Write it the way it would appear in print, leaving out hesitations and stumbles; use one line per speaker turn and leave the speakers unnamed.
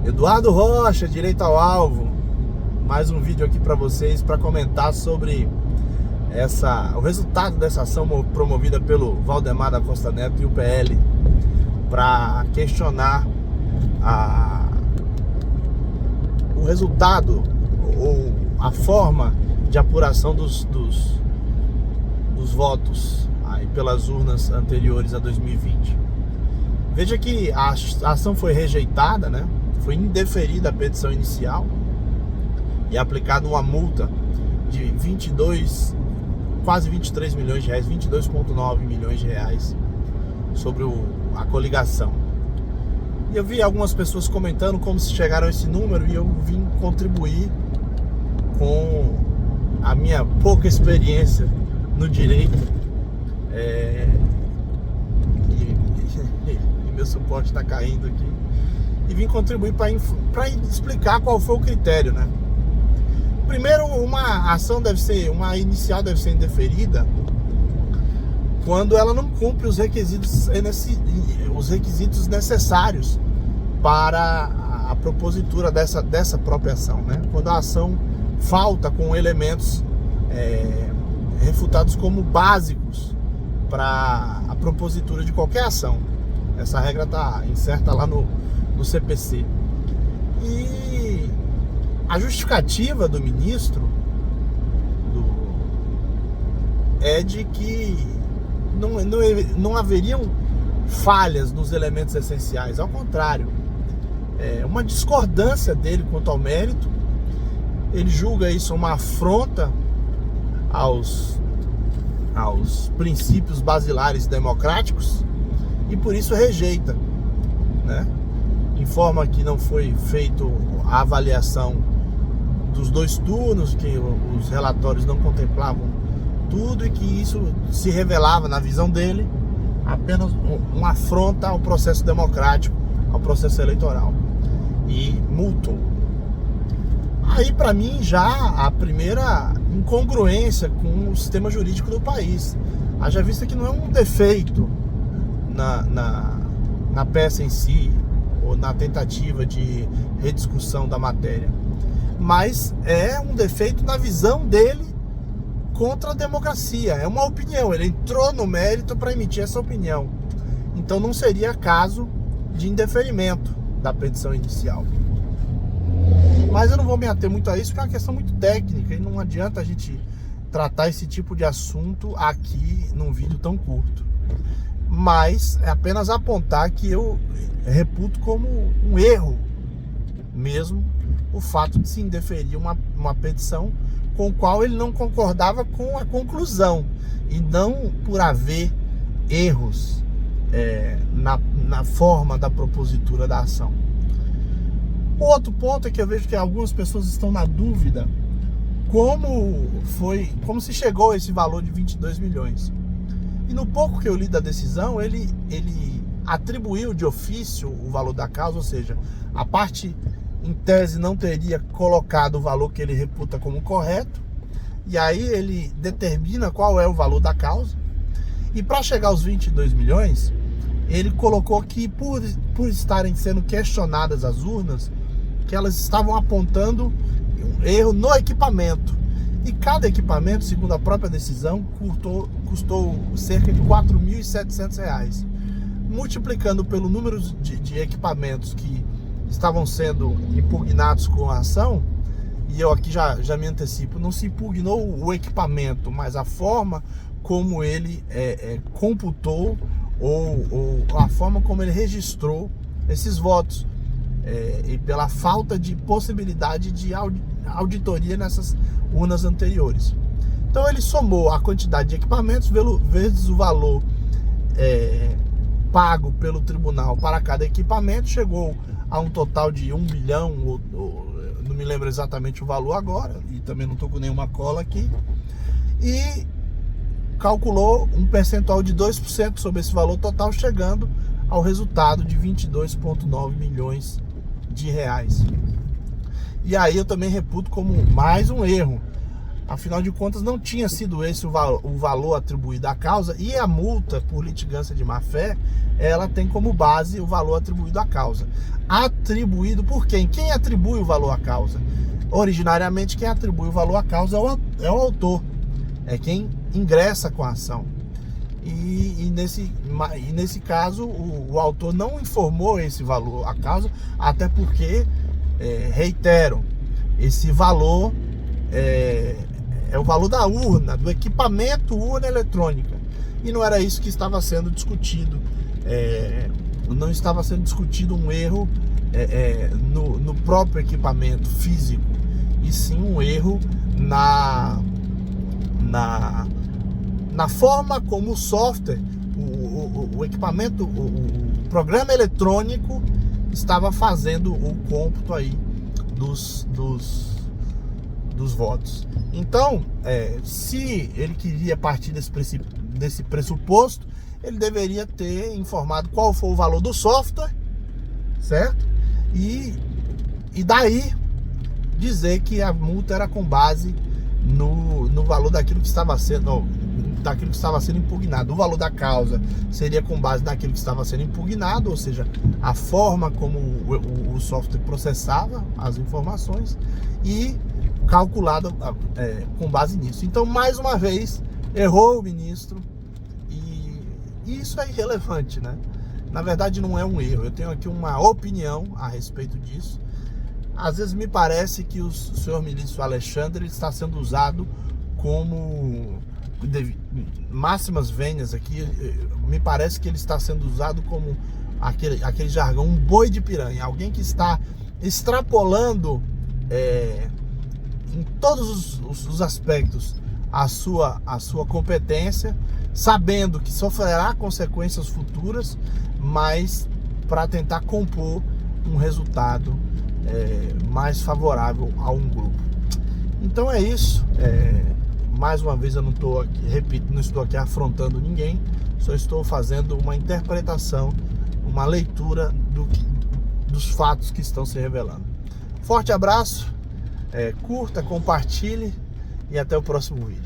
Eduardo Rocha, direito ao alvo. Mais um vídeo aqui para vocês para comentar sobre o resultado dessa ação promovida pelo Valdemar da Costa Neto e o PL para questionar o resultado ou a forma de apuração dos votos aí pelas urnas anteriores a 2020. Veja que a ação foi rejeitada, né? Foi indeferida a petição inicial e aplicada uma multa de quase 23 milhões de reais, 22,9 milhões de reais sobre a coligação. E eu vi algumas pessoas comentando como se chegaram a esse número e eu vim contribuir com a minha pouca experiência no direito e meu suporte está caindo aqui, e vim contribuir para explicar qual foi o critério, né? Primeiro, uma inicial deve ser indeferida quando ela não cumpre os requisitos necessários para a propositura dessa própria ação, né? Quando a ação falta com elementos refutados como básicos para a propositura de qualquer ação. Essa regra está incerta lá no CPC. E a justificativa do ministro é de que não haveriam falhas nos elementos essenciais. Ao contrário, é uma discordância dele quanto ao mérito. Ele julga isso uma afronta aos princípios basilares democráticos e por isso rejeita, né? Informa que não foi feito a avaliação dos 2 turnos, que os relatórios não contemplavam tudo e que isso se revelava, na visão dele, apenas uma afronta ao processo democrático, ao processo eleitoral, e multou. Aí, para mim, já a primeira incongruência com o sistema jurídico do país. Haja vista que não é um defeito na peça em si, ou na tentativa de rediscussão da matéria, mas é um defeito na visão dele contra a democracia. É uma opinião, ele entrou no mérito para emitir essa opinião, então não seria caso de indeferimento da petição inicial. Mas eu não vou me ater muito a isso, porque é uma questão muito técnica e não adianta a gente tratar esse tipo de assunto aqui num vídeo tão curto. Mas é apenas apontar que eu reputo como um erro mesmo o fato de se indeferir uma petição com a qual ele não concordava com a conclusão, e não por haver erros na forma da propositura da ação. O outro ponto é que eu vejo que algumas pessoas estão na dúvida como se chegou a esse valor de 22 milhões. E no pouco que eu li da decisão, ele atribuiu de ofício o valor da causa, ou seja, a parte em tese não teria colocado o valor que ele reputa como correto, e aí ele determina qual é o valor da causa, e para chegar aos 22 milhões, ele colocou que por estarem sendo questionadas as urnas, que elas estavam apontando um erro no equipamento. E cada equipamento, segundo a própria decisão, custou cerca de R$ 4.700. Multiplicando pelo número de equipamentos que estavam sendo impugnados com a ação, e eu aqui já me antecipo, não se impugnou o equipamento, mas a forma como ele computou ou a forma como ele registrou esses votos, e pela falta de possibilidade de auditoria nessas urnas anteriores. Então ele somou a quantidade de equipamentos vezes o valor pago pelo tribunal para cada equipamento, chegou a um total de 1 bilhão, não me lembro exatamente o valor agora, e também não estou com nenhuma cola aqui, e calculou um percentual de 2% sobre esse valor total, chegando ao resultado de 22,9 milhões de reais. E aí eu também reputo como mais um erro Afinal de contas, não tinha sido esse o valor atribuído à causa, e a multa por litigância de má-fé, ela tem como base o valor atribuído à causa. Atribuído por quem? Quem atribui o valor à causa? Originariamente, quem atribui o valor à causa é o autor, é quem ingressa com a ação. E nesse caso, o autor não informou esse valor à causa, até porque, reitero, esse valor é o valor da urna, do equipamento urna eletrônica. E não era isso que estava sendo discutido. Não estava sendo discutido um erro no próprio equipamento físico, e sim um erro na forma como o software, o equipamento, o programa eletrônico estava fazendo o cômputo aí dos votos. Então, se ele queria partir desse pressuposto, ele deveria ter informado qual foi o valor do software, certo? E daí dizer que a multa era com base no valor daquilo que estava sendo impugnado. O valor da causa seria com base naquilo que estava sendo impugnado, ou seja, a forma como o software processava as informações, e calculado com base nisso. Então, mais uma vez, errou o ministro, e isso é irrelevante, né? Na verdade, não é um erro. Eu tenho aqui uma opinião a respeito disso. Às vezes me parece que o senhor ministro Alexandre está sendo usado como máximas vênias aqui. Me parece que ele está sendo usado como aquele jargão, um boi de piranha, alguém que está extrapolando em todos os aspectos a sua competência, sabendo que sofrerá consequências futuras, mas para tentar compor um resultado mais favorável a um grupo. Então é isso. Mais uma vez, eu não estou aqui, repito, não estou aqui afrontando ninguém, só estou fazendo uma interpretação, uma leitura dos fatos que estão se revelando. Forte abraço, curta, compartilhe, e até o próximo vídeo.